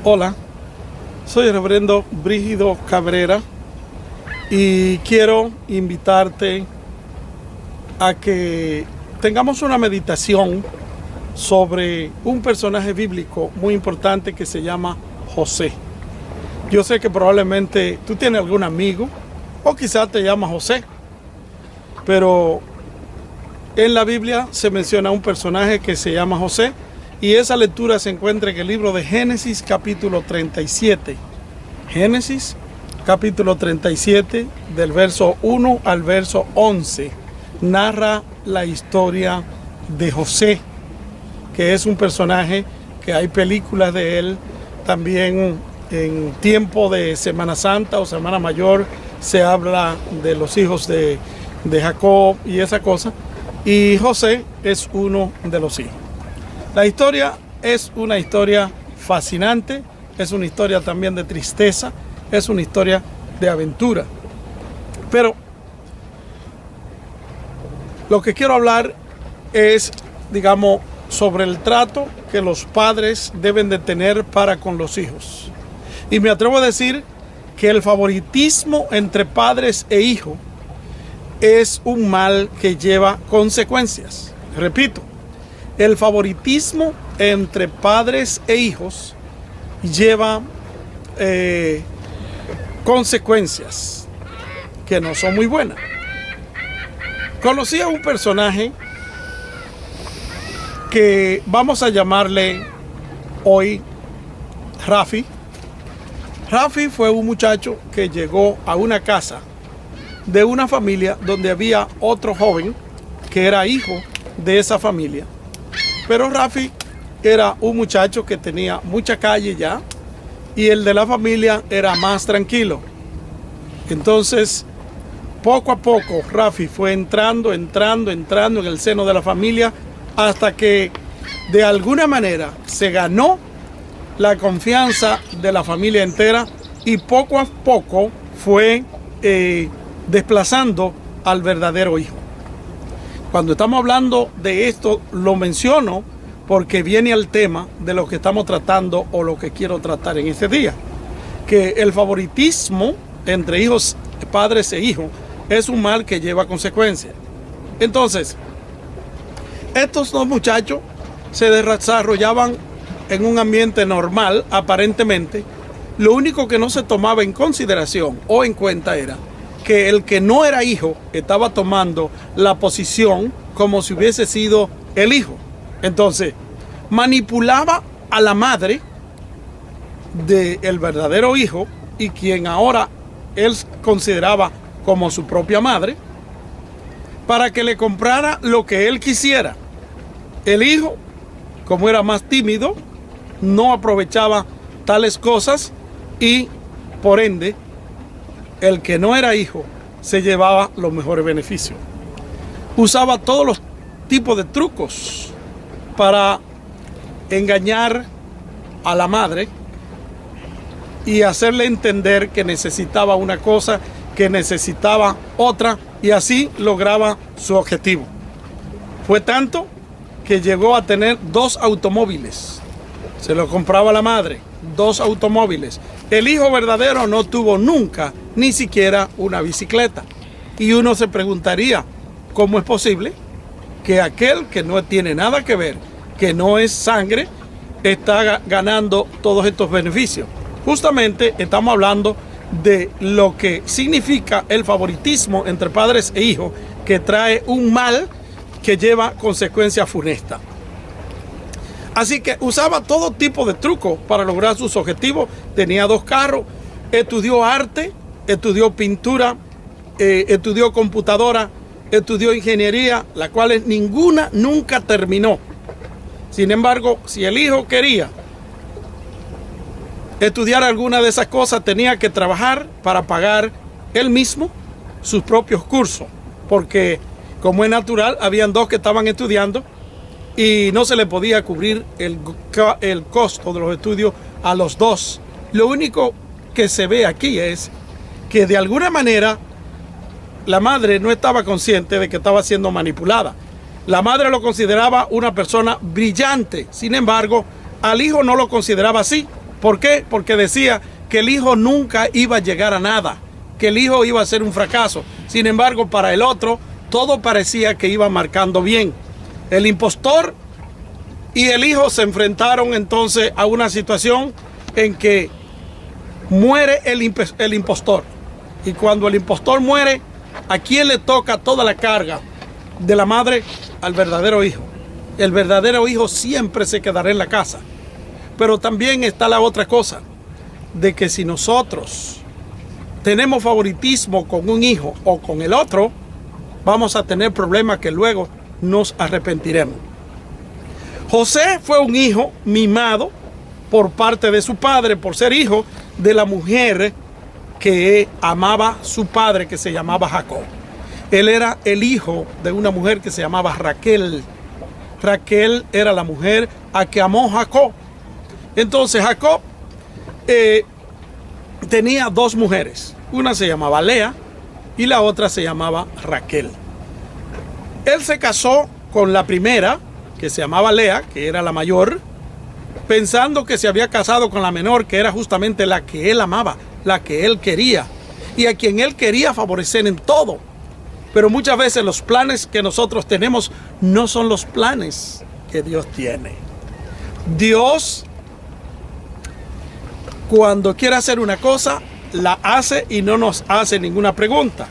Hola, soy el reverendo Brígido Cabrera y quiero invitarte a que tengamos una meditación sobre un personaje bíblico muy importante que se llama José. Yo sé que probablemente tú tienes algún amigo o quizás te llamas José, pero en la Biblia se menciona un personaje que se llama José y esa lectura se encuentra en el libro de Génesis capítulo 37. Génesis capítulo 37 del verso 1 al verso 11 narra la historia de José, que es un personaje que hay películas de él. También en tiempo de Semana Santa o Semana Mayor se habla de los hijos de Jacob y esa cosa, y José es uno de los hijos. La historia es una historia fascinante, es una historia también de tristeza, es una historia de aventura. Pero lo que quiero hablar es, digamos, sobre el trato que los padres deben de tener para con los hijos. Y me atrevo a decir que el favoritismo entre padres e hijos es un mal que lleva consecuencias. Repito, el favoritismo entre padres e hijos lleva consecuencias que no son muy buenas. Conocí a un personaje que vamos a llamarle hoy Rafi. Rafi fue un muchacho que llegó a una casa de una familia donde había otro joven que era hijo de esa familia. Pero Rafi era un muchacho que tenía mucha calle ya y el de la familia era más tranquilo. Entonces, poco a poco, Rafi fue entrando en el seno de la familia hasta que de alguna manera se ganó la confianza de la familia entera y poco a poco fue desplazando al verdadero hijo. Cuando estamos hablando de esto, lo menciono porque viene al tema de lo que estamos tratando o lo que quiero tratar en este día, que el favoritismo entre hijos, padres e hijos es un mal que lleva consecuencias. Entonces, estos dos muchachos se desarrollaban en un ambiente normal, aparentemente. Lo único que no se tomaba en consideración o en cuenta era que el que no era hijo estaba tomando la posición como si hubiese sido el hijo. Entonces, manipulaba a la madre del verdadero hijo y quien ahora él consideraba como su propia madre, para que le comprara lo que él quisiera. El hijo, como era más tímido, no aprovechaba tales cosas y, por ende, el que no era hijo se llevaba los mejores beneficios. Usaba todos los tipos de trucos para engañar a la madre y hacerle entender que necesitaba una cosa, que necesitaba otra, y así lograba su objetivo. Fue tanto que llegó a tener 2 automóviles. Se lo compraba la madre, 2 automóviles. El hijo verdadero no tuvo nunca ni siquiera una bicicleta. Y uno se preguntaría, ¿cómo es posible que aquel que no tiene nada que ver, que no es sangre, está ganando todos estos beneficios? Justamente estamos hablando de lo que significa el favoritismo entre padres e hijos, que trae un mal que lleva consecuencias funestas. Así que usaba todo tipo de trucos para lograr sus objetivos. Tenía 2 carros, estudió arte, estudió pintura, estudió computadora, estudió ingeniería, las cuales ninguna nunca terminó. Sin embargo, si el hijo quería estudiar alguna de esas cosas, tenía que trabajar para pagar él mismo sus propios cursos, porque como es natural, habían 2 que estaban estudiando y no se le podía cubrir el costo de los estudios a los 2. Lo único que se ve aquí es que de alguna manera la madre no estaba consciente de que estaba siendo manipulada. La madre lo consideraba una persona brillante, sin embargo, al hijo no lo consideraba así. ¿Por qué? Porque decía que el hijo nunca iba a llegar a nada, que el hijo iba a ser un fracaso. Sin embargo, para el otro, todo parecía que iba marcando bien. El impostor y el hijo se enfrentaron entonces a una situación en que muere el impostor. Y cuando el impostor muere, ¿a quién le toca toda la carga de la madre? Al verdadero hijo. El verdadero hijo siempre se quedará en la casa. Pero también está la otra cosa, de que si nosotros tenemos favoritismo con un hijo o con el otro, vamos a tener problemas que luego nos arrepentiremos. José fue un hijo mimado por parte de su padre, por ser hijo de la mujer que amaba a su padre, que se llamaba Jacob. Él era el hijo de una mujer que se llamaba Raquel. Raquel era la mujer a que amó Jacob. Entonces Jacob tenía dos mujeres. Una se llamaba Lea y la otra se llamaba Raquel. Él se casó con la primera, que se llamaba Lea, que era la mayor, pensando que se había casado con la menor, que era justamente la que él amaba, la que él quería y a quien él quería favorecer en todo. Pero muchas veces los planes que nosotros tenemos no son los planes que Dios tiene. Dios, cuando quiere hacer una cosa, la hace y no nos hace ninguna pregunta.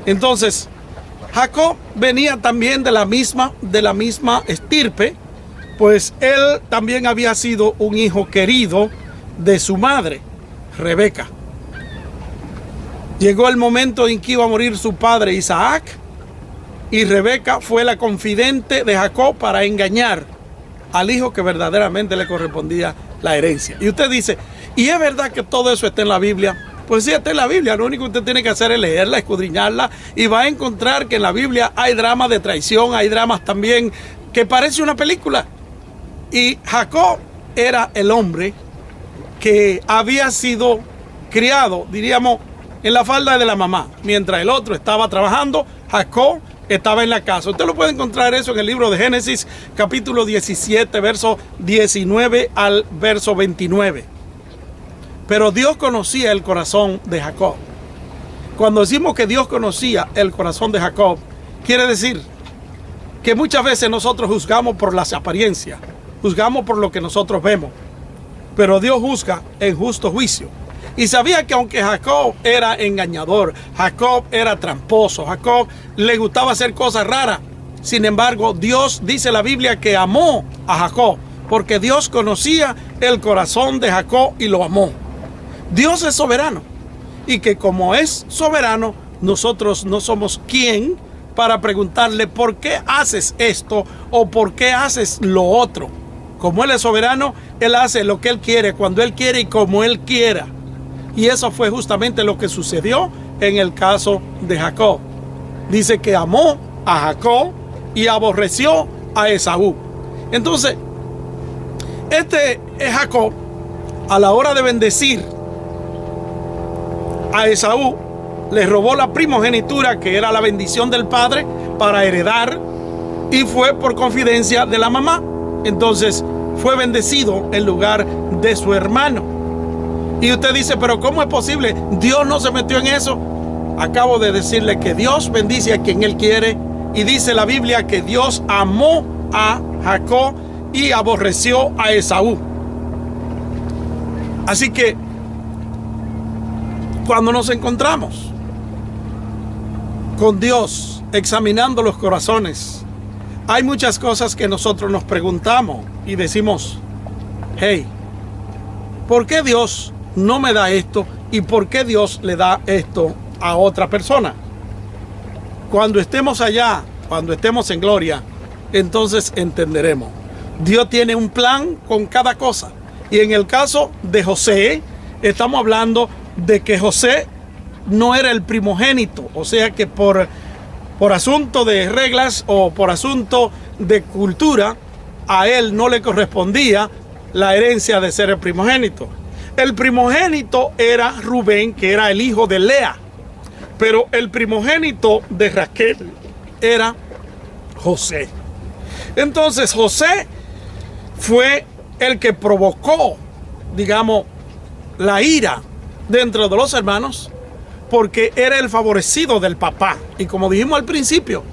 Entonces, Jacob venía también de la misma estirpe, pues él también había sido un hijo querido de su madre, Rebeca. Llegó el momento en que iba a morir su padre Isaac y Rebeca fue la confidente de Jacob para engañar al hijo que verdaderamente le correspondía la herencia. Y usted dice, ¿y es verdad que todo eso está en la Biblia? Pues sí, está en la Biblia. Lo único que usted tiene que hacer es leerla, escudriñarla y va a encontrar que en la Biblia hay dramas de traición, hay dramas también que parece una película. Y Jacob era el hombre que había sido criado, diríamos, en la falda de la mamá. Mientras el otro estaba trabajando, Jacob estaba en la casa. Usted lo puede encontrar eso en el libro de Génesis, capítulo 17, verso 19 al verso 29. Pero Dios conocía el corazón de Jacob. Cuando decimos que Dios conocía el corazón de Jacob, quiere decir que muchas veces nosotros juzgamos por las apariencias, juzgamos por lo que nosotros vemos, pero Dios juzga en justo juicio. Y sabía que aunque Jacob era engañador, Jacob era tramposo, Jacob le gustaba hacer cosas raras, sin embargo, Dios, dice la Biblia, que amó a Jacob, porque Dios conocía el corazón de Jacob y lo amó. Dios es soberano, y que como es soberano, nosotros no somos quien para preguntarle por qué haces esto o por qué haces lo otro. Como Él es soberano, Él hace lo que Él quiere, cuando Él quiere y como Él quiera. Y eso fue justamente lo que sucedió en el caso de Jacob. Dice que amó a Jacob y aborreció a Esaú. Entonces, este es Jacob, a la hora de bendecir a Esaú, le robó la primogenitura, que era la bendición del padre, para heredar, y fue por confidencia de la mamá. Entonces fue bendecido en lugar de su hermano. Y usted dice, pero ¿cómo es posible? Dios no se metió en eso. Acabo de decirle que Dios bendice a quien Él quiere. Y dice la Biblia que Dios amó a Jacob y aborreció a Esaú. Así que cuando nos encontramos con Dios examinando los corazones, hay muchas cosas que nosotros nos preguntamos y decimos, hey, ¿por qué Dios no me da esto? ¿Y por qué Dios le da esto a otra persona? Cuando estemos allá, cuando estemos en gloria, entonces entenderemos. Dios tiene un plan con cada cosa. Y en el caso de José, estamos hablando de que José no era el primogénito. O sea que por asunto de reglas o por asunto de cultura, a él no le correspondía la herencia de ser el primogénito. El primogénito era Rubén, que era el hijo de Lea. Pero el primogénito de Raquel era José. Entonces José fue el que provocó digamos, la ira dentro de los hermanos, porque era el favorecido del papá. Y como dijimos al principio,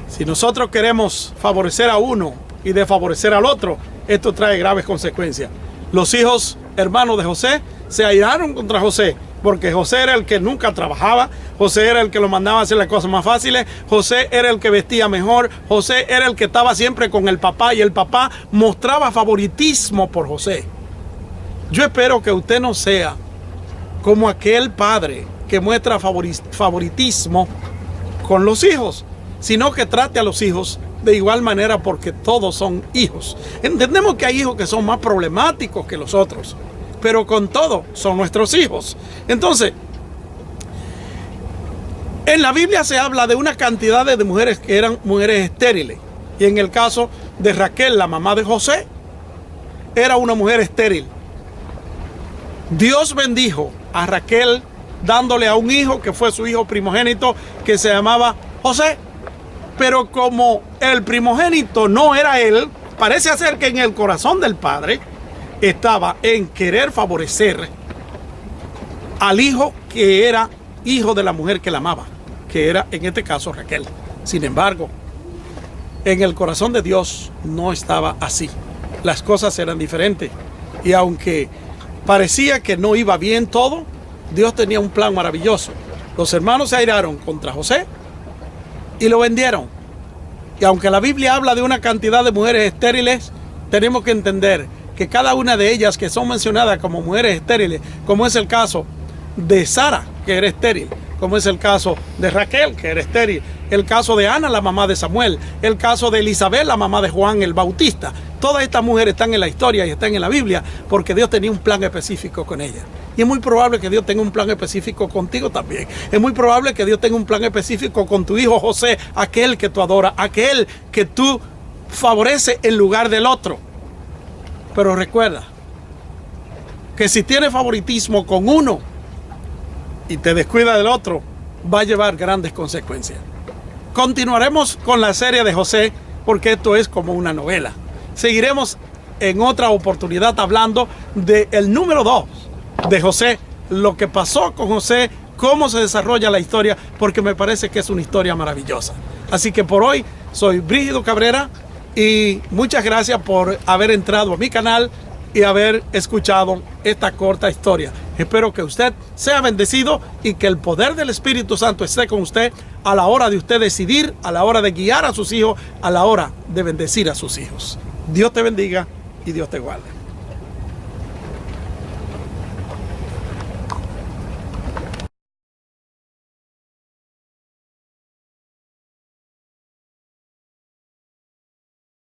si nosotros queremos favorecer a uno y desfavorecer al otro, esto trae graves consecuencias. Los hijos hermanos de José se airaron contra José, porque José era el que nunca trabajaba, José era el que lo mandaba a hacer las cosas más fáciles, José era el que vestía mejor, José era el que estaba siempre con el papá, y el papá mostraba favoritismo por José. Yo espero que usted no sea como aquel padre que muestra favoritismo con los hijos, sino que trate a los hijos de igual manera, porque todos son hijos. Entendemos que hay hijos que son más problemáticos que los otros, pero con todo son nuestros hijos. Entonces, en la Biblia se habla de una cantidad de mujeres que eran mujeres estériles. Y en el caso de Raquel, la mamá de José, era una mujer estéril. Dios bendijo a Raquel dándole a un hijo que fue su hijo primogénito, que se llamaba José. Pero como el primogénito no era él, parece ser que en el corazón del padre estaba en querer favorecer al hijo que era hijo de la mujer que la amaba, que era en este caso Raquel. Sin embargo, en el corazón de Dios no estaba así. Las cosas eran diferentes. Y aunque parecía que no iba bien todo, Dios tenía un plan maravilloso. Los hermanos se airaron contra José y lo vendieron. Y aunque la Biblia habla de una cantidad de mujeres estériles, tenemos que entender que cada una de ellas que son mencionadas como mujeres estériles, como es el caso de Sara, que era estéril, como es el caso de Raquel, que era estéril, el caso de Ana, la mamá de Samuel, el caso de Elizabeth, la mamá de Juan el Bautista. Todas estas mujeres están en la historia y están en la Biblia porque Dios tenía un plan específico con ellas. Y es muy probable que Dios tenga un plan específico contigo también. Es muy probable que Dios tenga un plan específico con tu hijo José, aquel que tú adoras, aquel que tú favoreces en lugar del otro. Pero recuerda que si tienes favoritismo con uno y te descuida del otro, va a llevar grandes consecuencias. Continuaremos con la serie de José, porque esto es como una novela. Seguiremos en otra oportunidad hablando del número 2 de José, lo que pasó con José, cómo se desarrolla la historia, porque me parece que es una historia maravillosa. Así que por hoy soy Brígido Cabrera y muchas gracias por haber entrado a mi canal y haber escuchado esta corta historia. Espero que usted sea bendecido y que el poder del Espíritu Santo esté con usted a la hora de usted decidir, a la hora de guiar a sus hijos, a la hora de bendecir a sus hijos. Dios te bendiga y Dios te guarde.